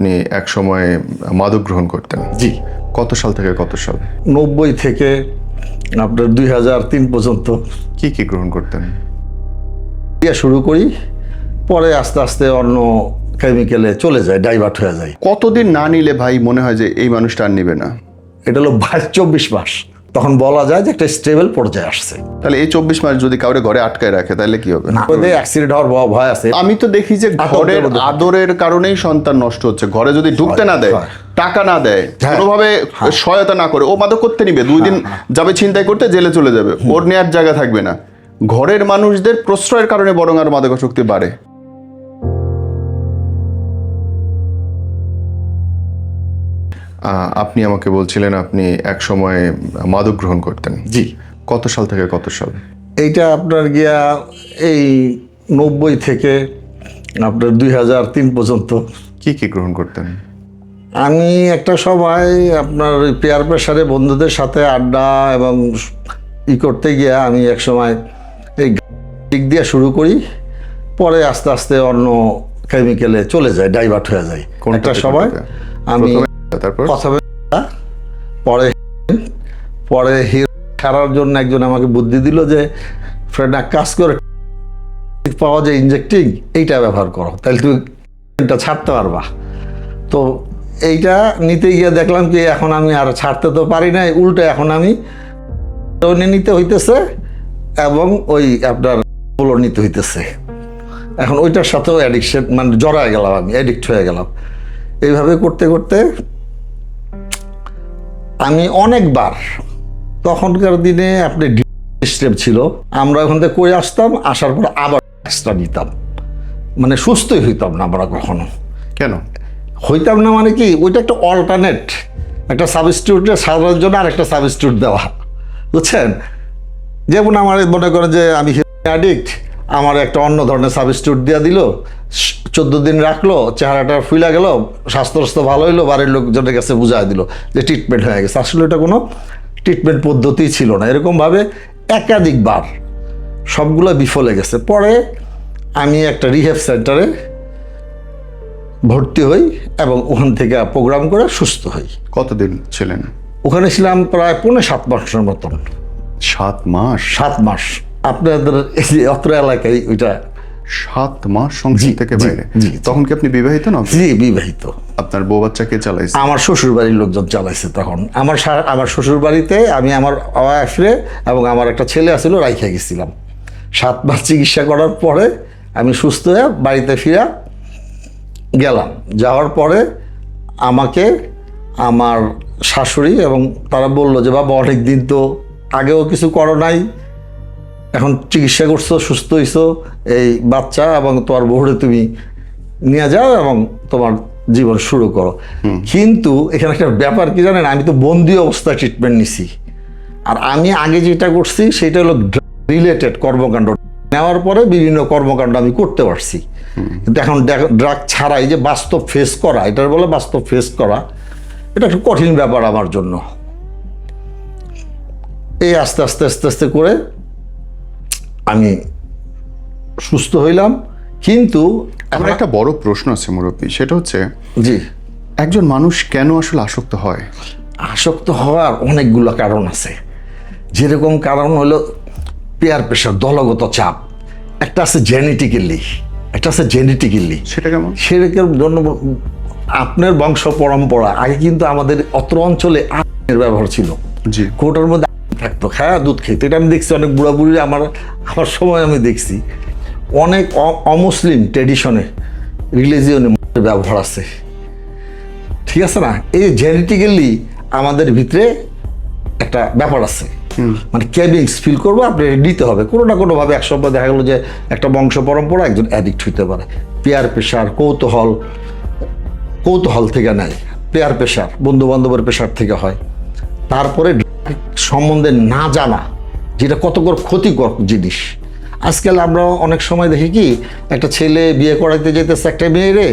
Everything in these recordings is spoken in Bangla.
আপনি এক সময় মাদক গ্রহণ করতেন। জি। কত সাল থেকে কত সাল? 90 থেকে আপনার 2003 পর্যন্ত কি কি গ্রহণ করতেন? দিয়ে শুরু করি, পরে আস্তে আস্তে অন্য কেমিক্যালে চলে যায়, ডাইভার্ট হয়ে যায়। কতদিন না নিলে ভাই মনে হয় যে এই মানুষটা আর নিবে না? এটা হলো 24 মাস, তখন বলা যায় যে একটা স্টেবল পর্যায়ে আসছে। তাহলে এই 24 মাস যদি কাউরে ঘরে আটকায় রাখে তাহলে কি হবে? না ওদের অ্যাক্সিডেন্ট হওয়ার ভয় আছে। আমি তো দেখি যে ঘরের আদরের কারণেই সন্তান নষ্ট হচ্ছে। ঘরে যদি ঢুকতে না দেয়, টাকা না দেয়, কোনোভাবে সহায়তা না করে, ও মাদক করতে নিবে, 2 দিন যাবে ছিনতাই করতে, জেলে চলে যাবে, ওর নেয়ার জায়গা থাকবে না। ঘরের মানুষদের প্রশ্রয়ের কারণে বরং আর মাদকাসক্তি বাড়ে। আপনি আমাকে বলছিলেন আপনি এক সময় মাদক গ্রহণ করতেন। জি। কত সাল থেকে কত সাল? এইটা আপনার গিয়া এই 90 থেকে আপনার 2003 পর্যন্ত। কি কি গ্রহণ করতেন? আমি একটা সময় আপনার পেয়ার প্রেসারে বন্ধুদের সাথে আড্ডা এবং করতে গিয়ে আমি এক সময় এই দিক দিয়ে শুরু করি, পরে আস্তে আস্তে অন্য কেমিক্যালে চলে যায়, ডাইভার্ট হয়ে যায়। একটা সময় আমি তারপর পরে পরে হিরো ছাড়ার জন্য একজন আমাকে বুদ্ধি দিল যে ফ্রেন্ড এক কাজ করে, পাওয়া যায় ইনজেক্টিং, এইটা ব্যবহার করো, তাহলে তুমি এটা ছাড়তে পারবা। তো এইটা নিতে গিয়ে দেখলাম কি এখন আমি আর ছাড়তে তো পারি না, উল্টো এখন আমি নিতে হইতেছে এবং ওই আপনার বলো নিতে হইতেছে। এখন ওইটার সাথেও অ্যাডিকশন, মানে জড়ায় গেলাম, আমি অ্যাডিক্ট হয়ে গেলাম। এইভাবে করতে করতে আমি অনেকবার, তখনকার দিনে আপনি স্টেপ ছিল, আমরা ওখান থেকে করে আসতাম, আসার পর আবার এক্সট্রা নিতাম, মানে সুস্থই হইতাম না আমরা কখনো। কেন হইতাম না মানে কি, ওইটা একটা অল্টারনেট, একটা সাবস্টিটিউটে সারার জন্য আর একটা সাবস্টিটিউট দেওয়া, বুঝছেন? যেমন আমার মনে করেন যে আমি অ্যাডিক্ট, আমার একটা অন্য ধরনের সাবস্টিটিউট দিয়ে দিল, 14 দিন রাখলো, চেহারাটা ফুলে গেল, স্বাস্থ্য ভালো হইলো, বাড়ির লোকজনের কাছে বুঝাই দিল যে ট্রিটমেন্ট হয়ে গেছে। আসলে এটা কোনো ট্রিটমেন্ট পদ্ধতি ছিল না। এরকমভাবে একাধিকবার সবগুলো বিফলে গেছে। পরে আমি একটা রিহ্যাব সেন্টারে ভর্তি হই এবং ওখান থেকে প্রোগ্রাম করে সুস্থ হই। কতদিন ছিলেন ওখানে ছিলাম প্রায় 5.5-7 মাসের মতন। 7 মাস? 7 মাস। আপনাদের এই যে অত্র এলাকায় ওইটা 7 মাস সংসার থেকে বাইরে। তখন কি আপনি বিবাহিত না? জি, বিবাহিত। আপনার বউ বাচ্চা কে চালাইছে? আমার শ্বশুর বাড়ির লোকজন চালাইছে। তখন আমার শ্বশুর বাড়িতে আমি আমার ওয়াইফরে এবং আমার একটা ছেলে আছিল রাইখা গেছিলাম। 7 মাস চিকিৎসা করার পরে আমি সুস্থ হয়ে বাড়িতে ফিরা গেলাম। যাওয়ার পরে আমাকে আমার শাশুড়ি এবং তারা বলল যে বাবা অনেক দিন তো আগেও কিছু করো নাই, এখন চিকিৎসা করছো, সুস্থ হইছো, এই বাচ্চা এবং তোমার বউরে তুমি নিয়ে যাও এবং তোমার জীবন শুরু করো। কিন্তু এখানে একটা ব্যাপার কি জানেন, আমি তো বন্দি অবস্থায় ট্রিটমেন্ট নিছি, আর আমি আগে যেটা করছি সেটা হলো রিলেটেড কর্মকাণ্ড। নেওয়ার পরে বিভিন্ন কর্মকাণ্ড আমি করতে পারছি, কিন্তু এখন ড্রাগ ছাড়াই যে বাস্তব ফেস করা, এটার বলে বাস্তব ফেস করা, এটা একটা কঠিন ব্যাপার আমার জন্য। এই আস্তে আস্তে আস্তে আস্তে করে আমি সুস্থ হইলাম। কিন্তু আমার একটা বড় প্রশ্ন আছে মুরব্বী, সেটা হচ্ছে জি, একজন মানুষ কেন আসলে আসক্ত হয়? আসক্ত হওয়ার অনেকগুলো কারণ আছে। যেরকম কারণ হলো পেয়ার প্রেশার, দলগত চাপ। একটা আছে জেনেটিক্যালি, সেটা কেমন? সেরকম জন্য আপনার বংশ পরম্পরা, আগে কিন্তু আমাদের অত্র অঞ্চলে আমের ব্যবহার ছিল। জি। কোটার মধ্যে থাকতো, খায়া দুধ খেতে। এটা আমি দেখছি অনেক বুড়া বুড়ি, আমার সময় আমি দেখছি অনেক অমুসলিম ট্রেডিশনে, রিলিজিয়নে ব্যবহার আছে, ঠিক আছে না? এই জেনেটিক্যালি আমাদের ভিতরে একটা ব্যাপার আছে, মানে কেভিংস ফিল করবো, আপনি নিতে হবে কোনো না কোনোভাবে। এক সময় দেখা গেলো যে একটা বংশ পরম্পরা একজন অ্যাডিক্ট হইতে পারে। পেয়ার প্রেশার, কৌতূহল থেকে নেয়। পেয়ার প্রেশার বন্ধু বান্ধবের প্রেশার থেকে হয়। তারপরে সম্বন্ধে না জানা, যেটা কতকর ক্ষতিকর জিনিস। আজকাল আমরা অনেক সময় দেখি কি, একটা ছেলে বিয়ে করাইতে যেতেছে একটা মেয়েরে,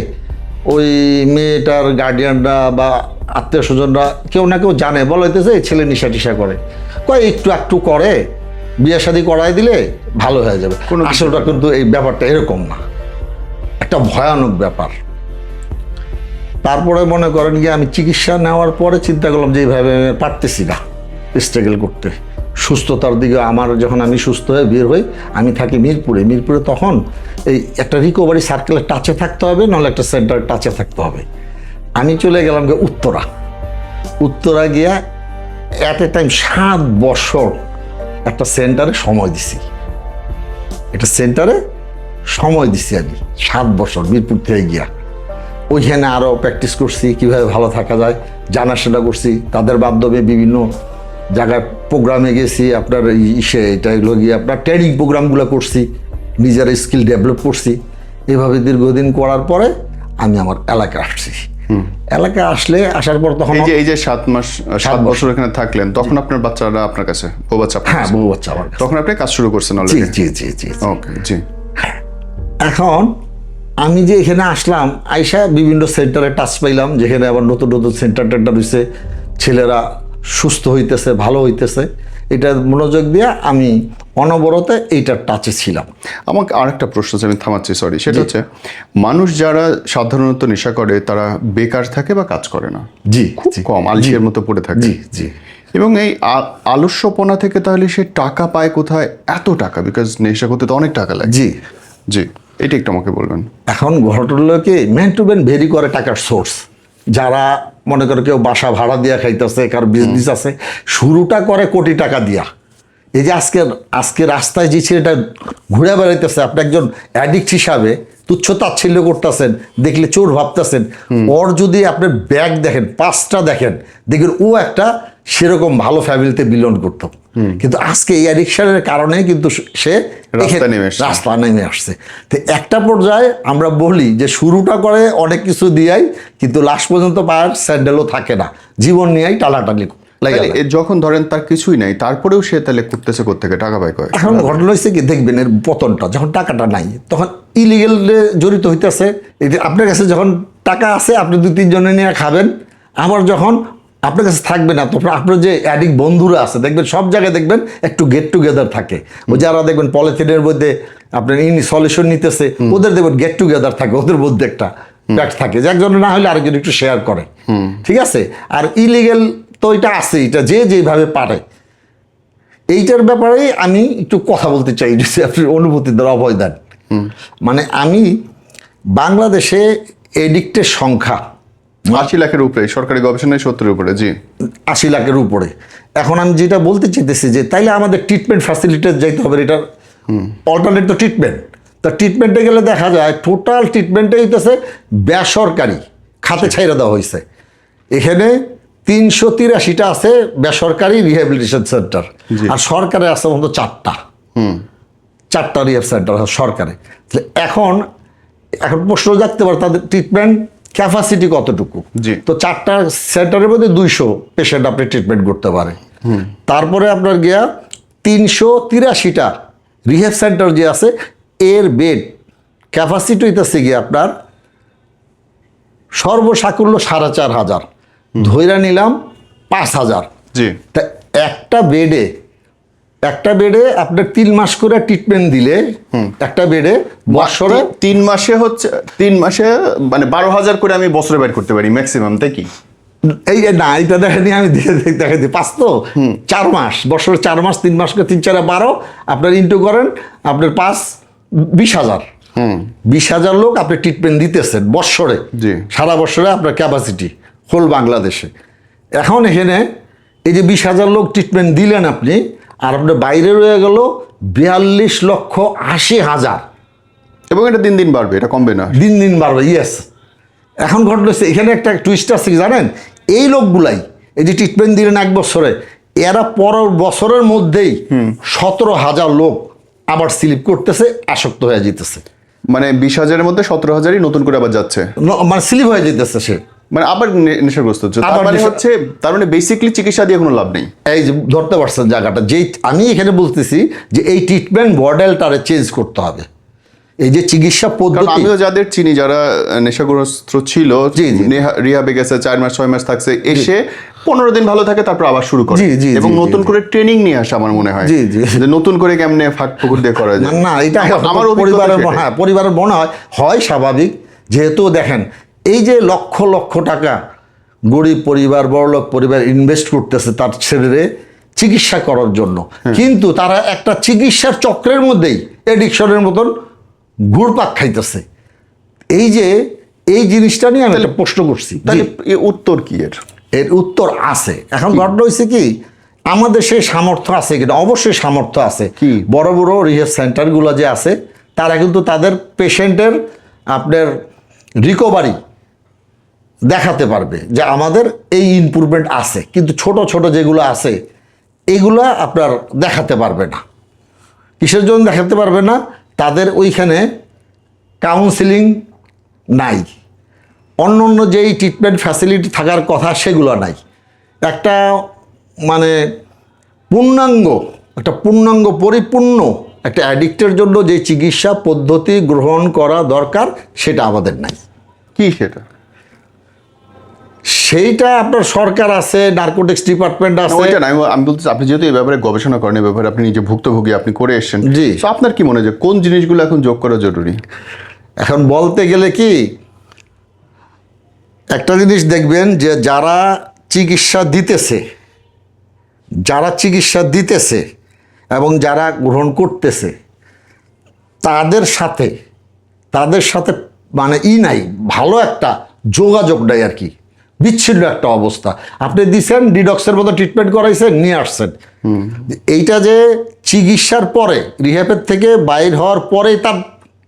ওই মেয়েটার গার্ডিয়ানরা বা আত্মীয় স্বজনরা কেউ না কেউ জানে, বলাইতেছে এই ছেলে নেশা টিশা করে, কয় একটু করে বিয়ে শাদী করাই দিলে ভালো হয়ে যাবে। আসলটা কিন্তু এই ব্যাপারটা এরকম না, একটা ভয়ানক ব্যাপার। তারপরে মনে করেন গিয়ে আমি চিকিৎসা নেওয়ার পরে চিন্তা করলাম যে এইভাবে আমি পারতেছি না স্ট্রাগল করতে। সুস্থতার দিকে আমার যখন আমি সুস্থ হয়ে বের হই, আমি থাকি মিরপুরে তখন এই একটা রিকভারি সার্কেলের টাচে থাকতে হবে, নাহলে একটা সেন্টার টাচে থাকতে হবে। আমি চলে গেলাম গিয়ে উত্তরা গিয়া অ্যাট এ টাইম 7 বছর একটা সেন্টারে সময় দিছি আমি 7 বছর মিরপুর থেকে গিয়া ওইখানে আরও প্র্যাকটিস করছি কীভাবে ভালো থাকা যায়, জানাশোনা করছি, তাদের মাধ্যমে বিভিন্ন জায়গায় প্রোগ্রামে গেছি, আপনার এটা এগুলো গিয়ে আপনার ট্রেনিং প্রোগ্রামগুলো করছি, নিজের স্কিল ডেভেলপ করছি। এভাবে দীর্ঘদিন করার পরে আমি আমার এলাকায় আসছি। এলাকায় আসার পর তখন এই যে 7 বছর এখানে থাকলেন, তখন আপনার বাচ্চারা আপনার কাছে, বউ বাচ্চা? হ্যাঁ, বউ বাচ্চা আমার কাছে। তখন আপনি কাজ শুরু করছেন অলরেডি? জি। ওকে, জি। এখন আমি যে এখানে আসলাম, আইসা বিভিন্ন সেন্টারে টাচ পাইলাম, যেখানে আবার নতুন সেন্টার হয়েছে, ছেলেরা সুস্থ হইতেছে, ভালো হইতেছে। এটা মনোযোগ দিয়ে আমি অনবরত এইটার টাচে ছিলাম। আমাকে আরেকটা প্রশ্ন আছে, আমি থামাচ্ছি, সরি। সেটা হচ্ছে, মানুষ যারা সাধারণত নেশা করে তারা বেকার থাকে বা কাজ করে না, খুব কম আলসিয়ার মতো পড়ে থাকে। জি। এবং এই আলস্যপনা থেকে তাহলে সে টাকা পায় কোথায়? এত টাকা, বিকজ নেশা করতে তো অনেক টাকা লাগে। জি, এটা একটু আমাকে বলবেন। এখন ঘটনাকে ম্যান টু ম্যান ভেরি করে টাকার সোর্স। যারা মনে করে কেউ বাসা ভাড়া দিয়া খাইতেছে, কার বিজনেস আছে, শুরুটা করে কোটি টাকা দিয়া। এই যে আজকে রাস্তায় যে ছেলেটা ঘুরে বেড়াইতেছে, আপনি একজন অ্যাডিক্ট হিসাবে তুচ্ছ তাচ্ছিল্য করতেছেন, দেখলে চোর ভাবতেছেন। ওর যদি আপনার ব্যাগ দেখেন, 5টা দেখেন, দেখবেন ও একটা সেরকম ভালো ফ্যামিলিতে বিলং করতো। কিন্তু আজকে এই অ্যাডিকশনের কারণে কিন্তু সে রাস্তা নেমে আসছে। তো একটা পর্যায়ে আমরা বলি যে শুরুটা করে অনেক কিছু দিয়াই, কিন্তু লাস্ট পর্যন্ত পায়ের স্যান্ডেলও থাকে না, জীবন নিয়েই টালাটালি। যখন ধরেন তার কিছুই নাই, তারপরেও সে তাহলে করতেছে কোত্থেকে, টাকা পায় কয়? এখন ঘটনা হয়েছে কি, দেখবেন এর পতনটা, যখন টাকাটা নাই তখন ইলিগেল জড়িত হইতেছে। আপনার কাছে যখন টাকা আছে, আপনি 2-3 জনে নিয়ে খাবেন, আবার যখন আপনার কাছে থাকবে না, তখন আপনার যে অ্যাডিক্ট বন্ধুরা আছে, দেখবেন সব জায়গায় দেখবেন একটু গেট টুগেদার থাকে। ও যারা দেখবেন পলিথিনের মধ্যে আপনার সলিউশন নিতেছে, ওদের দেখবেন গেট টুগেদার থাকে, ওদের মধ্যে একটা প্যাক থাকে যে একজন না হলে আরেকজন একটু শেয়ার করে, ঠিক আছে। আর ইলিগেল তো এটা আছে, এটা যেভাবে পারে। এইটার ব্যাপারে আমি একটু কথা বলতে চাই, যদি আপনি অনুভূতি দ্বারা অভয় দেন। মানে আমি বাংলাদেশে এডিক্টের সংখ্যা 80 লাখের উপরে, সরকারি গবেষণায় 70-এর উপরে। জি, 80 লাখের উপরে। এখন আমি যেটা বলতে চাইতেছি যে তাইলে আমাদের ট্রিটমেন্ট ফ্যাসিলিটি যাইতে হবে, এটার অল্টারনেট তো ট্রিটমেন্ট। তা ট্রিটমেন্টে গেলে দেখা যায় টোটাল ট্রিটমেন্টে হইতেছে বেসরকারি খাতে ছাইড়া দেওয়া হয়েছে। এখানে 383টা আছে বেসরকারি রিহ্যাবিলিটেশন সেন্টার, আর সরকারে আছে মতো 4টা রিহ্যাব সেন্টার সরকারে। এখন প্রশ্ন জাগতে পারে তাদের ট্রিটমেন্ট ক্যাপাসিটি কতটুকু। তো 4টা সেন্টারের মধ্যে 200 পেশেন্ট আপনি ট্রিটমেন্ট করতে পারে। তারপরে আপনার গিয়া 383টা রিহ্যাব সেন্টার যে আছে, এর বেড ক্যাপাসিটি হইতেছে গিয়ে আপনার সর্বসাকুল্য 4500, ধইরা নিলাম 5000। তা একটা বেডে আপনার 3 মাস করে ট্রিটমেন্ট দিলে, একটা বেডে বছরে 3 মাসে হচ্ছে 3 মাসে মানে 12,000 করে আমি বছরে বের করতে পারি ম্যাক্সিমাম, তাই কি? এই না, এটা দেখেনি আমি দেখাই দিই। 5 তো 4 মাস, বছরে 4 মাস, 3 মাস করে 3 4 12, আপনার ইন্টু করেন, আপনার 5 20,000। 20,000 লোক আপনি ট্রিটমেন্ট দিতেছেন বছরে, সারা বছরে আপনার ক্যাপাসিটি হোল বাংলাদেশে। এখন এখানে এই যে 20,000 লোক ট্রিটমেন্ট দিলেন আপনি, আর আপনার বাইরে রয়ে গেল 42,80,000। এবং এটা দিন দিন বাড়বে, এটা কমবে না, দিন বাড়বে। ইয়েস। এখন ঘটনা হচ্ছে এখানে একটা টুইস্ট আছে, জানেন, এই লোকগুলাই এই যে ট্রিটমেন্ট দিলেন 1 বছরে, এরা পরের বছরের মধ্যেই 17,000 লোক আবার স্লিপ করতেছে, আসক্ত হয়ে যেতেছে। মানে 20,000-এর মধ্যে 17,000-ই নতুন করে আবার যাচ্ছে, মানে স্লিপ হয়ে যেতেছে সে, মানে আবার নেশাগ্রস্ত হচ্ছে। তার মানে বেসিক্যালি চিকিৎসা দিয়ে কোনো লাভ নেই। এই যে ধরতে পারছেন জায়গাটা, যেই আমি এখানে বলতেছি যে এই ট্রিটমেন্ট মডেলটারে চেঞ্জ করতে হবে। এই যে চিকিৎসা পদ্ধতি, আমিও যাদের চিনি যারা নেশাগ্রস্ত ছিল, রিহাবে গেছে, 4 মাস 6 মাস থাকছে, এসে 15 দিন ভালো থাকে, তারপর আবার শুরু করে, এবং নতুন করে ট্রেনিং নিয়ে আসে। আমার মনে হয় যে নতুন করে কেমনে ফাঁক পুকুর দিয়ে করা যায়। না, এটা আমার পরিবারের মনে হয় স্বাভাবিক। যেহেতু দেখেন এই যে লক্ষ লক্ষ টাকা গরিব পরিবার বড়লোক পরিবার ইনভেস্ট করতেছে তার ছেলেরে চিকিৎসা করার জন্য, কিন্তু তারা একটা চিকিৎসার চক্রের মধ্যেই এডিকশনের মতন ঘুরপাক খাইতেছে। এই জিনিসটা নিয়ে আমি একটা প্রশ্ন করছি, তাহলে উত্তর কি এর উত্তর আছে। এখন ঘটনা হয়েছে কি, আমাদের সেই সামর্থ্য আছে কিনা? অবশ্যই সামর্থ্য আছে। বড় বড় রিহেব সেন্টারগুলো যে আছে তারা কিন্তু তাদের পেশেন্টের আপনার রিকভারি দেখাতে পারবে যে আমাদের এই ইমপ্রুভমেন্ট আছে, কিন্তু ছোট ছোট যেগুলো আছে এগুলো আপনার দেখাতে পারবে না। কিসের জন্য দেখাতে পারবে না? তাদের ওইখানে কাউন্সিলিং নাই, অন্য অন্য যেই ট্রিটমেন্ট ফ্যাসিলিটি থাকার কথা সেগুলো নাই। একটা মানে পূর্ণাঙ্গ পরিপূর্ণ একটা অ্যাডিক্টের জন্য যে চিকিৎসা পদ্ধতি গ্রহণ করা দরকার সেটা আমাদের নাই। কি সেইটা আপনার সরকার আছে, নার্কোটিক্স ডিপার্টমেন্ট আছে। আমি বলতে, আপনি যেহেতু এই ব্যাপারে গবেষণা করেন, এই ব্যাপারে আপনি নিজে ভুক্তভোগী, আপনি করে এসেছেন, জি, আপনার কি মনে হয় যে কোন জিনিসগুলো এখন যোগ করা জরুরি? এখন বলতে গেলে কি, একটা জিনিস দেখবেন যে যারা চিকিৎসা দিতেছে এবং যারা গ্রহণ করতেছে তাদের সাথে মানে নাই, ভালো একটা যোগাযোগ নাই আর কি, বিচ্ছিন্ন একটা অবস্থা। আপনি দিচ্ছেন ডিডক্সের মতো ট্রিটমেন্ট করাইছেন, নিয়ে আসছেন, এইটা যে চিকিৎসার পরে রিহ্যাবের থেকে বাইর হওয়ার পরেই তার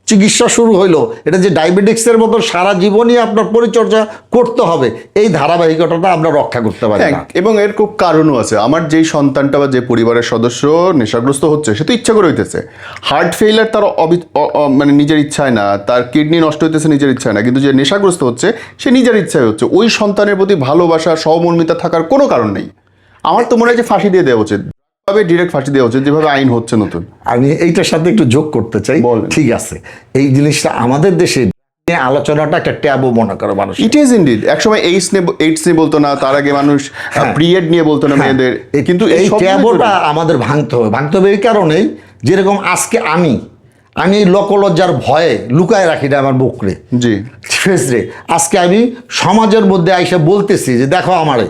চিকিৎসা শুরু হইলো, এটা যে ডায়াবেটিক্সের মতো সারা জীবনই আপনার পরিচর্যা করতে হবে, এই ধারাবাহিকতাটা আমরা রক্ষা করতে পারি না। এবং এর খুব কারণও আছে। আমার যেই সন্তানটা বা যে পরিবারের সদস্য নেশাগ্রস্ত হচ্ছে, সে তো ইচ্ছা করে হইতেছে। হার্ট ফেইলার তার মানে নিজের ইচ্ছায় না, তার কিডনি নষ্ট হইতেছে নিজের ইচ্ছায় না, কিন্তু যে নেশাগ্রস্ত হচ্ছে সে নিজের ইচ্ছায় হচ্ছে। ওই সন্তানের প্রতি ভালোবাসা, সহমর্মিতা থাকার কোনো কারণ নেই। আমার তো মনে হয় যে ফাঁসি দিয়ে দেওয়া উচিত, ডিরেক্ট ফাঁসি দেওয়া উচিত, যেভাবে আইন হচ্ছে নতুন। আমি এইটার সাথে একটু যোগ করতে চাই। ঠিক আছে, এই জিনিসটা আমাদের দেশে আলোচনাটা একটা ট্যাবু মনে করে মানুষ। It is indeed. একসময় এইডস নিয়ে বলতো না, তার আগে মানুষ পিরিয়ড নিয়ে বলতো না মেয়েদের, কিন্তু এই ট্যাবুটা আমাদের ভাঙতে হবে এই কারণেই, যেরকম আজকে আমি লোকলজ্জার ভয়ে লুকায় রাখি না আমার বুকরে, জি ফেসরে। আজকে আমি সমাজের মধ্যে আইসা বলতেছি যে দেখো আমারে,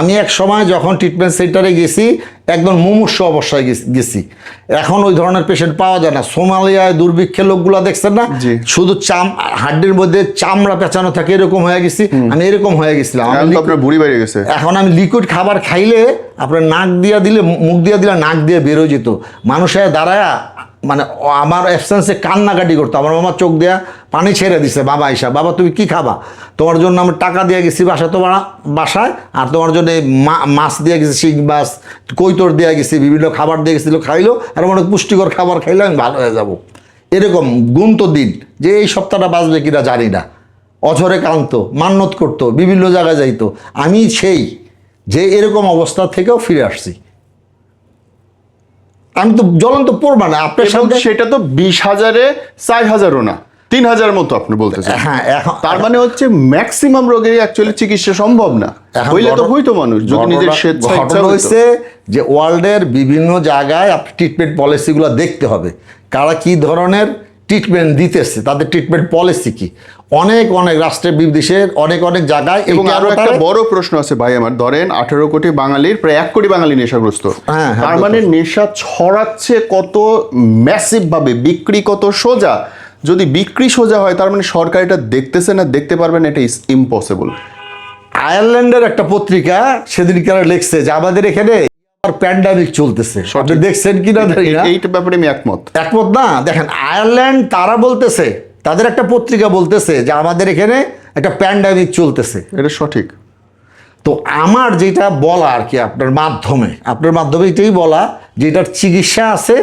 আমি এক সময় যখন ট্রিটমেন্ট সেন্টারে গেছি একদম মুমূর্ষ অবস্থায় গেছি। এখন ওই ধরনের পেশেন্ট পাওয়া যায় না। সোমালিয়ায় দুর্ভিক্ষের লোকগুলো দেখছেন না, শুধু হাড্ডির মধ্যে চামড়া পেঁচানো থাকে, এরকম হয়ে গেছি। আমি এরকম হয়ে গেছিলাম, বুড়ি বেরিয়ে গেছে। এখন আমি লিকুইড খাবার খাইলে আপনার নাক দিয়া দিলে, মুখ দিয়া দিলে নাক দিয়ে বেরো যেত। মানুষের দাঁড়ায় মানে আমার অ্যাবসেন্সে কান্নাকাটি করতো। আমার মামা চোখ দেয়া পানি ছেড়ে দিছে, বাবা আইসা, বাবা তুমি কি খাবা? তোমার জন্য আমি টাকা দিয়ে গেছি বাসায়, আর তোমার জন্য মাছ দিয়ে গেছি, শিং মাছ, কৈতর দিয়ে গেছি, বিভিন্ন খাবার দিয়ে গেছিল, খাইলো, আর অনেক পুষ্টিকর খাবার খাইলে আমি ভালো হয়ে যাব। এরকম গুনত দিন যে এই সপ্তাহটা বাঁচবে কিনা জানি না। অঝরে কান্ত, মান্যত করতো, বিভিন্ন জায়গায় যাইতো। আমি সেই যে এরকম অবস্থা থেকেও ফিরে আসছি। আমি তো জ্বলন্ত পড়বা না আপনার সামনে। সেটা তো 20,000-এ 4,000-ও না, 3,000 মতো আপনি বলতেছেন। হ্যাঁ, এখন তার মানে হচ্ছে ম্যাক্সিমাম রোগেরই অ্যাকচুয়ালি চিকিৎসা সম্ভব না। হইলে তো হইতো মানুষ যদি নিজের ঘটনা হয়েছে যে ওয়ার্ল্ডের বিভিন্ন জায়গায় আপনি ট্রিটমেন্ট পলিসিগুলো দেখতে হবে, কারা কি ধরনের ট্রিটমেন্ট দিতেছে, তাদের ট্রিটমেন্ট পলিসি কি। অনেক রাষ্ট্রের বিদেশের অনেক জায়গায়। এবং আরো একটা বড় প্রশ্ন আছে ভাই আমার, ধরেন 18 কোটি বাঙালির প্রায় 1 কোটি বাঙালি নেশাগ্রস্ত। তার মানে নেশা ছড়াচ্ছে কত ম্যাসিভ ভাবে, বিক্রি কত সোজা। যদি বিক্রি সোজা হয় তার মানে সরকার এটা দেখতেছে না, দেখতে পারবে না, এটা ইজ ইম্পসিবল। আয়ারল্যান্ডের একটা পত্রিকা সেদিনকার লিখছে যে আমাদের এখানে প্যান্ডামিক চলতেছে, আপনি দেখছেন কিনা জানি না। এইটা ব্যাপারে আমি একমত না। দেখেন আয়ারল্যান্ড তারা বলতেছে, তাদের একটা পত্রিকা বলতেছে যে আমাদের এখানে একটা প্যান্ডামিক চলতেছে। এটা সঠিক। তো আমার যেটা বলা আর কি আপনার মাধ্যমে এটাই বলা যে এটার চিকিৎসা আছে,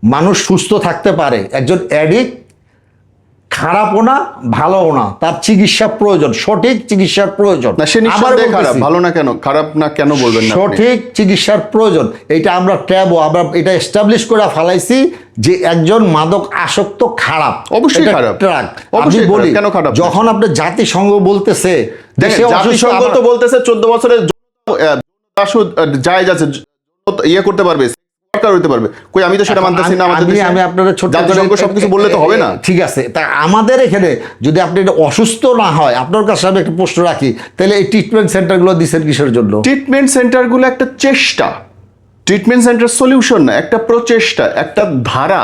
মানুষ সুস্থ থাকতে পারে। একজন অ্যাডিক্ট খারাপও না ভালোও না, তার চিকিৎসা প্রয়োজন, সঠিক চিকিৎসার প্রয়োজন। না, সে নিঃসন্দেহে খারাপ, ভালো না কেন, খারাপ না কেন বলবেন না, সঠিক চিকিৎসার প্রয়োজন। এটা আমরা আমরা এটা এস্টাবলিশ করে ফেলাইছি যে একজন মাদক আসক্ত খারাপ, অবশ্যই খারাপ। আমি বলি কেন খারাপ? যখন আপনি জাতিসংঘ বলতেছে, জাতিসংঘ তো বলতেছে 14 বছরের জায়েজ আছে, ইয়ে করতে পারবে, সরকার হতে পারবে। কই আমি তো সেটা মানতেছি না। আমাদের দেশে আমি আপনাদের ছোট জাতিসংঘ সবকিছু বললে তো হবে না। ঠিক আছে, তা আমাদের এখানে যদি আপনি এটা অসুস্থ না হয়, আপনার কাছে আমি একটা প্রশ্ন রাখি, তাহলে এই ট্রিটমেন্ট সেন্টারগুলো দিচ্ছেন কিসের জন্য? ট্রিটমেন্ট সেন্টারগুলো একটা চেষ্টা, ট্রিটমেন্ট সেন্টার সলিউশন না, একটা প্রচেষ্টা, একটা ধারা,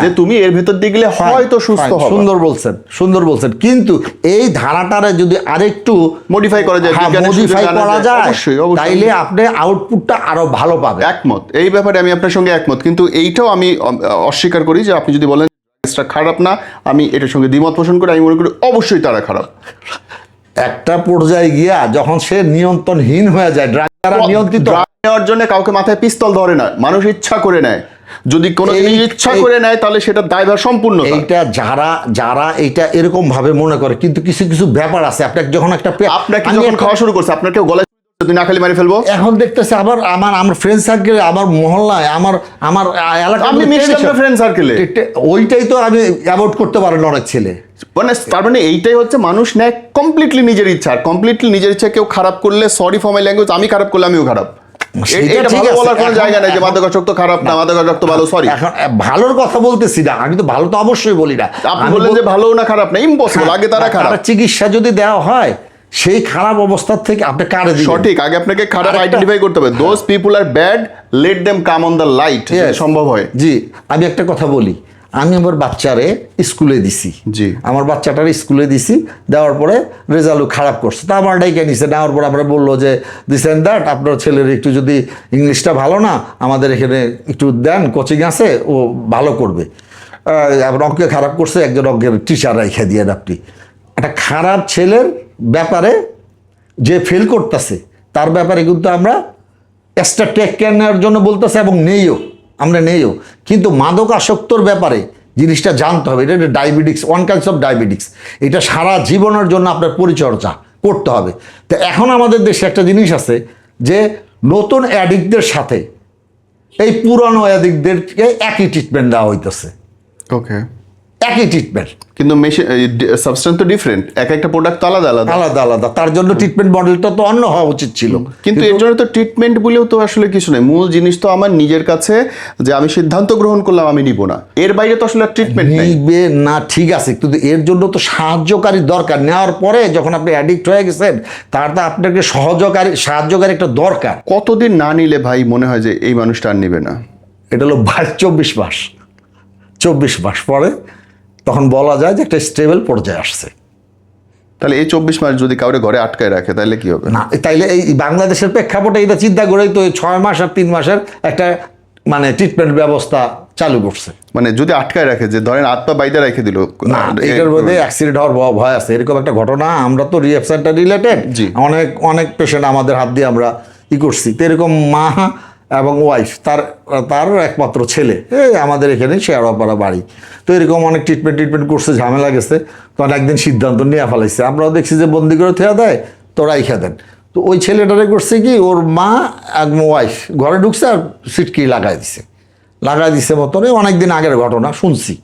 যে তুমি এর ভেতর দিয়ে গেলে হয়তো সুস্থ হবে। সুন্দর বলছেন, সুন্দর বলছেন, কিন্তু এই ধারাটারে যদি আরেকটু মডিফাই করা যায়, মডিফাই করা যায়, অবশ্যই অবশ্যই, তাইলে আপনি আউটপুটটা আরো ভালো পাবেন। একমত, এই ব্যাপারে আমি আপনার সঙ্গে একমত। কিন্তু এইটাও আমি অস্বীকার করি যে আপনি যদি বলেন খারাপ না, আমি এটার সঙ্গে দ্বিমত পোষণ করি। আমি মনে করি অবশ্যই তারা খারাপ। একটা পর্যায়ে গিয়া যখন সে নিয়ন্ত্রণহীন হয়ে যায়, ড্রাগ দ্বারা নিয়ন্ত্রিত নেওয়ার জন্য কাউকে মাথায় পিস্তল ধরে না, মানুষ ইচ্ছা করে নেয়। যদি কোনো ইচ্ছা করে নেয় তাহলে সেটা দায়ভার সম্পূর্ণ। এইটা যারা এইটা এরকম ভাবে মনে করে, কিন্তু কিছু কিছু ব্যাপার আছে। আপনাকে যখন আপনাকে যখন খাওয়া শুরু করছে, আপনাকে গলায় তুই না খালি মারি ফেলবো, এখন দেখতেছে আবার আমার ফ্রেন্ড সার্কেলে, আমার মহল্লায়, আমার এলাকায়, আমি মিশলাম না ফ্রেন্ড সার্কেলে, ওইটাই তো আমি অ্যাভয়েড করতে পারেন অনেক ছেলে। মানে তার মানে এইটাই হচ্ছে, মানুষ নেয় কমপ্লিটলি নিজের ইচ্ছা। আর কমপ্লিটলি নিজের ইচ্ছা কেউ খারাপ করলে, সরি ফর মাই ল্যাঙ্গুয়েজ, আমি খারাপ করলে আমিও খারাপ। এটা ভালো বলার কোনো জায়গা নাই যে মাদকাসক্ত খারাপ না, মাদকাসক্ত ভালো। সরি, এখন ভালোর কথা বলতেছি না, আমি তো ভালো তো অবশ্যই বলি না। আপনি বললেন যে ভালো না খারাপ না, ইম্পসিবল। আগে তারা খারাপ, চিকিৎসা যদি দেওয়া হয় সেই খারাপ অবস্থার থেকে আপনি কারে দিবেন? সঠিক, আগে আপনাকে খারাপ আইডেন্টিফাই করতে হবে। Those people are bad, let them come on the light, সম্ভব হয়। জি, আমি একটা কথা বলি, আমি আমার বাচ্চারে স্কুলে দিছি, জি, আমার বাচ্চাটার স্কুলে দিছি, দেওয়ার পরে রেজাল্ট খারাপ করছে, তা আমার ডাইকে নিছে, নেওয়ার পর আমরা বললো যে দিস এন্ড দ্যাট, আপনার ছেলের একটু যদি ইংলিশটা ভালো না, আমাদের এখানে একটু দেন, কোচিং আছে, ও ভালো করবে। অঙ্কে খারাপ করছে, একজন অঙ্কের টিচার রেখে দিয়ে আপনি একটা খারাপ ছেলের ব্যাপারে, যে ফেল করতেছে তার ব্যাপারে কিন্তু আমরা এক্সট্রা টেক কেয়ার নেওয়ার জন্য বলতেছে, এবং আমরা নেইও। কিন্তু মাদক আসক্তর ব্যাপারে জিনিসটা জানতে হবে, এটা diabetics, one kinds of diabetics, এটা সারা জীবনের জন্য আপনার পরিচর্যা করতে হবে। তো এখন আমাদের দেশে একটা জিনিস আছে যে নতুন অ্যাডিক্টদের সাথে এই পুরানো অ্যাডিক্টদেরকে একই ট্রিটমেন্ট দেওয়া হইতেছে। ওকে, একই ট্রিটমেন্ট, কিন্তু সাবস্টেন্স তো ডিফারেন্ট, একটা প্রোডাক্ট তো আলাদা আলাদা আলাদা আলাদা। তার জন্য ট্রিটমেন্ট মডেলটা তো অন্য হওয়া উচিত ছিল। কিন্তু এর জন্য তো ট্রিটমেন্ট বলেও তো আসলে কিছু নেই। মূল জিনিস তো আমার নিজের কাছে, যে আমি সিদ্ধান্ত গ্রহণ করলাম আমি নিব না, এর বাইরে তো আসলে ট্রিটমেন্ট নেই। নিবে না, ঠিক আছে, কিন্তু এর জন্য তো সাহায্যকারী দরকার। নেওয়ার পরে যখন আপনি অ্যাডিক্ট হয়ে গেছেন, তার তো আপনাকে সাহায্যকারী একটা দরকার। কতদিন না নিলে ভাই মনে হয় যে এই মানুষটা আর নিবে না? এটা হলো 24 মাস পরে তখন বলা যায় যে একটা স্টেবল পর্যায়ে আসছে। তাহলে এই 24 মাস যদি কাউরে ঘরে আটকায় রাখে তাহলে কি হবে? না, তাইলে এই বাংলাদেশের প্রেক্ষাপটে এটা চিন্তা করেই তো 6 মাস আর 3 মাসের একটা মানে ট্রিটমেন্ট ব্যবস্থা চালু করছে। মানে যদি আটকায় রাখে, যে ধরেন হাত পা বাইদে রেখে দিল, না, এটার মধ্যে অ্যাক্সিডেন্ট হওয়ার ভয় আছে। এরকম একটা ঘটনা, আমরা তো রিহ্যাব সেন্টার রিলেটেড অনেক পেশেন্ট আমাদের হাত দিয়ে আমরা করছি। তো এরকম মা এবং ওয়াইফ, তার একমাত্র ছেলে, আমাদের এখানে শেয়ারপাড়া বাড়ি। তো এরকম অনেক ট্রিটমেন্ট করছে, ঝামেলা গেছে, তখন একদিন সিদ্ধান্ত নিয়ে ফেলাইছে। আমরাও দেখছি যে বন্দি করে থেয়া দেয়, তোরাই খেয়ে দেন। তো ওই ছেলেটারে করছে কি, ওর মা এবং ওয়াইফ ঘরে ঢুকছে আর সিটকি লাগাই দিছে মতনে। অনেকদিন আগের ঘটনা শুনছি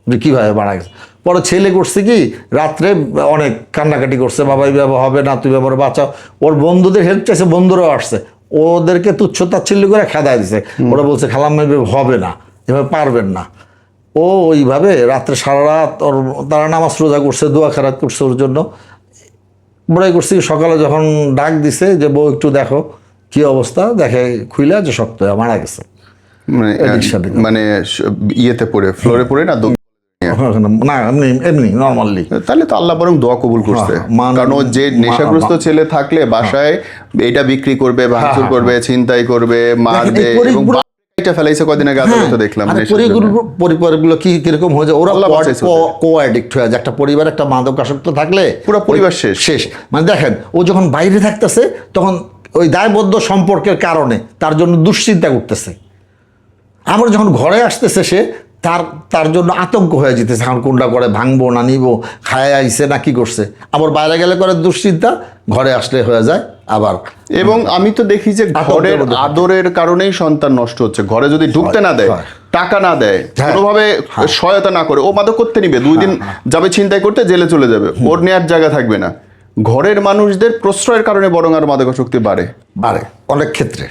যে কীভাবে মারা গেছে। পরে ছেলে করছে কি, রাত্রে অনেক কান্নাকাটি করছে, বাবা এইভাবে হবে না, তুই ব্যাপারে বাঁচাও। ওর বন্ধুদের হেল্প চাইছে, বন্ধুরাও আসছে, ওদেরকে তুচ্ছ তাচ্ছিল্য করে খেদায় দিছে। ওরা বলছে খালাম হবে না, এভাবে পারবেন না। ও ওইভাবে রাত্রে সারা রাত তারা নামাজ রোজা করছে, দোয়া খেরাত করছে ওর জন্য। বড়াই করছি, সকালে যখন ডাক দিছে যে বউ একটু দেখো কি অবস্থা, দেখে খুইলা যে শক্ত হয়ে মারা গেছে। মানে ইয়েতে পড়ে, ফ্লোরে পড়ে না, না এমনি নর্মালি। তাহলে তো আল্লাহ বরং দোয়া কবুল করছে। কারণ যে নেশাগ্রস্ত ছেলে থাকলে বাসায় এটা বিক্রি করবে, ভাঙচুর করবে, ছিনতাই করবে, মারবে, এবং ফেলাইছে কদিন আগে আদালতে দেখলাম। পরিবারগুলো কিরকম হয়ে যায়, ওরা কো-অ্যাডিক্ট হয়ে যায়। একটা পরিবার একটা মাদক আসক্ত থাকলে পুরো পরিবার শেষ। মানে দেখেন, ও যখন বাইরে থাকতেছে তখন ওই দায়বদ্ধ সম্পর্কের কারণে তার জন্য দুশ্চিন্তা করতেছে। আবার যখন ঘরে আসতেছে সে, তার জন্য আতঙ্ক হয়ে যেতেছে, এখন কোনটা করে ভাঙবো না নিবো, খায় আইছে না কি করছে। আবার বাইরে গেলে করে দুশ্চিন্তা, ঘরে আসলে হয়ে যায় আবার। এবং আমি তো দেখি যে ঘরের আদরের কারণেই সন্তান নষ্ট হচ্ছে। ঘরে যদি ঢুকতে না দেয়, টাকা না দেয়, কোনোভাবে সহায়তা না করে, ও মাদক করতে নিবে, 2 দিন যাবে ছিনতাই করতে, জেলে চলে যাবে, ওর নেয়ার জায়গা থাকবে না। ঘরের মানুষদের প্রশ্রয়ের কারণে বরং আর মাদকাসক্তি বাড়ে অনেক ক্ষেত্রে।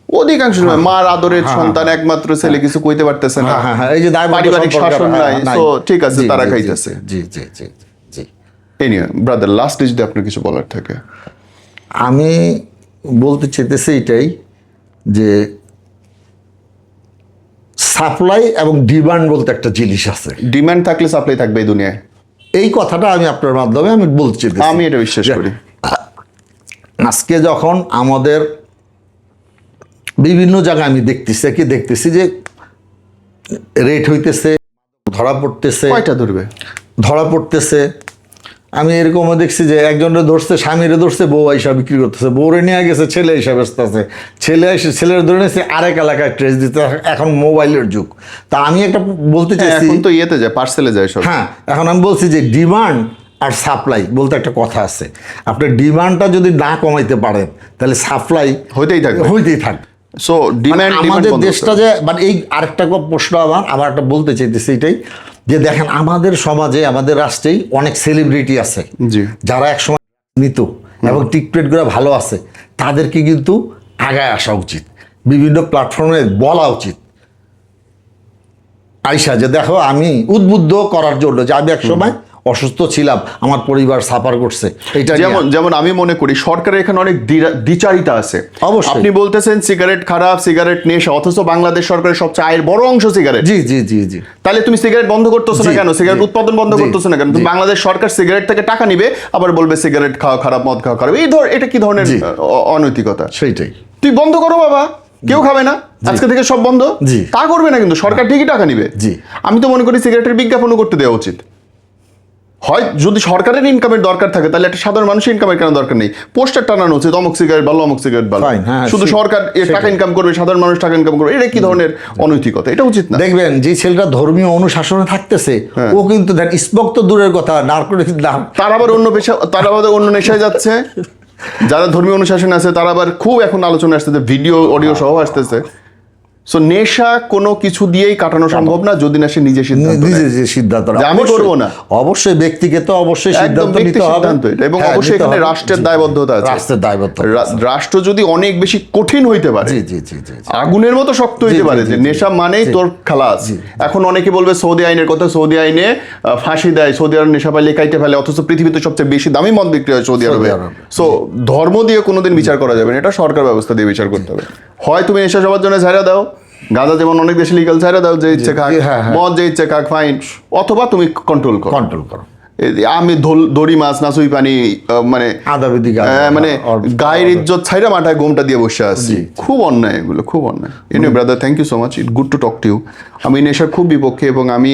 অধিকাংশ সময় মার আদরের সন্তান, একমাত্র ছেলে, কিছু কইতে পারতেছে না, এই যে দায়বদ্ধ পারিবারিক সম্পর্ক, শাসন নাই, তো ঠিক আছে, জি, তারা জি, খাইতেছে। জি জি জি জি। এই নিয়ে ব্রাদার লাস্টে যদি আপনার কিছু বলার থাকে। আমি বলতে চাইতেছি এটাই যে সাপ্লাই এবং ডিমান্ড বলতে একটা জিনিস আছে। ডিমান্ড থাকলে সাপ্লাই থাকবে এই দুনিয়ায়, এই কথাটা আমি আপনার মাধ্যমে আমি বলতে চাইতেছি। আমি এটা বিশ্বাস করি। আজকে যখন আমাদের বিভিন্ন জায়গায় আমি দেখতেছি যে রেট হইতেছে, কয়টা ধরবে? ধরা পড়তেছে। আমি এরকমও দেখছি যে একজনের ধরছে, স্বামীরে ধরছে, বউ হিসাব বিক্রি করতেছে, বউরে নিয়ে গেছে, ছেলে হিসাবে আসতেছে, ছেলের ধরে নিয়েছে আরেক এলাকায় ট্রেস দিতে। এখন মোবাইলের যুগ। তা আমি একটা বলতে চাইছি, এখন তো ইয়েতে যায়, পার্সেলে যায় সব। হ্যাঁ, এখন আমি বলছি যে ডিমান্ড আর সাপ্লাই বলতে একটা কথা আছে। আপনি ডিমান্ডটা যদি না কমাইতে পারেন তাহলে সাপ্লাই হইতেই থাকবে। সো ডিমান্ড, আমাদের দেশটা যে মানে এই আরেকটা প্রশ্ন আমার একটা বলতে চাইতেছি এটাই যে দেখেন আমাদের সমাজে, আমাদের রাষ্ট্রেই অনেক সেলিব্রিটি আছে জি, যারা একসময় নিত এবং টিকটকগুলো ভালো আছে, তাদেরকে কিন্তু আগায় আসা উচিত, বিভিন্ন প্ল্যাটফর্মে বলা উচিত আইসা যে দেখো আমি উদ্বুদ্ধ করার জন্য যে আমি একসময় অসুস্থ ছিলাম, আমার পরিবার সাফার করছে। এটা যেমন আমি মনে করি সরকারের এখানে অনেক দ্বিচারিতা আছে। অবশ্যই আপনি বলতেছেন সিগারেট খারাপ, সিগারেট নেশা, অথচ বাংলাদেশ সরকারের সবচেয়ে আয়ের বড় অংশ সিগারেট। জি জি জি জি। তাহলে তুমি সিগারেট বন্ধ করতেছো না কেন? সিগারেট উৎপাদন বন্ধ করতেছো না কেন? তুমি বাংলাদেশ সরকার সিগারেট থেকে টাকা নিবে, আবার বলবে সিগারেট খাওয়া খারাপ, মদ খাওয়া খারাপ। এটা কি ধরনের অনৈতিকতা? সেইটাই। তুই বন্ধ করো বাবা, কেউ খাবে না, আজকে থেকে সব বন্ধ। জি। তা করবে না, কিন্তু সরকার ঠিকই টাকা নিবে। জি। আমি তো মনে করি সিগারেটের বিজ্ঞাপনও করতে দেওয়া উচিত। হয় যদি সরকারের ইনকামের দরকার থাকে, তাহলে একটা সাধারণ মানুষের ইনকামের কেন দরকার নেই? পোস্টার টানানো উচিত, অমুক সিগারেট ভালো, অমুক সিগারেট ভালো। শুধু সরকার টাকা ইনকাম করবে, সাধারণ মানুষ টাকা ইনকাম করবে, এটা কি ধরনের অনৈতিকতা? এটা উচিত না। দেখবেন যে ছেলেটা ধর্মীয় অনুশাসনে থাকতেছে, ও কিন্তু দেখ স্মোক তো দূরের কথা, নারকোটিক্স তারা আবার অন্য নেশায় যাচ্ছে। যারা ধর্মীয় অনুশাসন আছে তারা আবার খুব এখন আলোচনা আসতেছে, ভিডিও অডিও সহ আসতেছে। সো নেশা কোনো কিছু দিয়েই কাটানো সম্ভব না যদি না সে নিজে সিদ্ধান্ত নেয়। আমি করবো না, অবশ্যই ব্যক্তিগত অবশ্যই সিদ্ধান্ত নিতে হবে, এবং অবশ্যই এখানে রাষ্ট্রের দায়বদ্ধতা আছে। রাষ্ট্রের দায়বদ্ধতা, রাষ্ট্র যদি অনেক বেশি কঠিন হইতে পারে, আগুনের মতো শক্ত হইতে পারে যে নেশা মানেই তোর খালাস। এখন অনেকে বলবে সৌদি আইনের কথা, সৌদি আইনে ফাঁসি দেয়, সৌদি আরব নেশা পাইলে কাইতে ফেলে, অথচ পৃথিবীতে সবচেয়ে বেশি দামি মদ বিক্রি হয় সৌদি আরবে। সো ধর্ম দিয়ে কোনোদিন বিচার করা যাবে না, এটা সরকার ব্যবস্থা দিয়ে বিচার করতে হবে। হয় তুমি নেশা সবার জন্য ছাড়া দাও, গাঁজা যেমন অনেক দেশে লিগাল ছাড়া দাও, যে ইচ্ছে খাক, মদ যে ইচ্ছে খাক, ফাইন, অথবা তুমি কন্ট্রোল করো। আমি দড়ি মাছ নাচুই পানি মানে মানে গায়ের ইজ্জত ছাইরা মাথায় গোমটা দিয়ে বসে আছি। খুব অন্যায়, এগুলো খুব অন্যায়। Anyway brother, thank you so much, it good to talk to you. আমি নেশার খুব বিপক্ষে, এবং আমি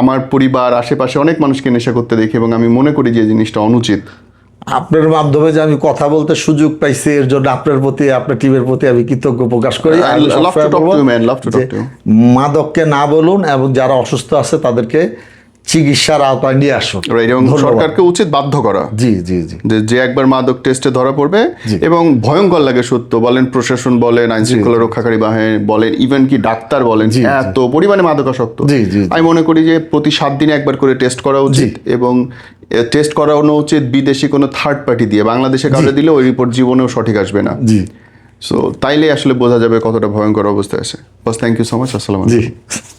আমার পরিবার আশেপাশে অনেক মানুষকে নেশা করতে দেখি, এবং আমি মনে করি যে জিনিসটা অনুচিত। আপনার মাধ্যমে যে আমি কথা বলতে সুযোগ পাইছি, এর জন্য আপনার প্রতি, আপনার টিমের প্রতি আমি কৃতজ্ঞ প্রকাশ করি। মাদককে না বলুন, এবং যারা অসুস্থ আছে তাদেরকে চিকিৎসার আওতায় নিয়ে আসুন। এবং সরকারকে উচিত বাধ্য করা, জি জি জি, যে একবার মাদক টেস্টে ধরা পড়বে, এবং ভয়ঙ্কর লাগে সত্য, বলেন প্রশাসন বলেন, আইন শৃঙ্খলা রক্ষাকারী বাহিনী বলেন, ইভেন কি ডাক্তার বলেন, এত পরিমাণে মাদকাসক্ত। আমি মনে করি যে প্রতি 7 দিনে একবার করে টেস্ট করা উচিত, এবং টেস্ট করানো উচিত বিদেশি কোনো থার্ড পার্টি দিয়ে। বাংলাদেশে কাউকে দিলে ওই রিপোর্ট জীবনেও সঠিক আসবে না। সো তাইলে আসলে বোঝা যাবে কতটা ভয়ঙ্কর অবস্থায় আছে। বাস, থ্যাংক ইউ সো মাচ, আসসালামু আলাইকুম।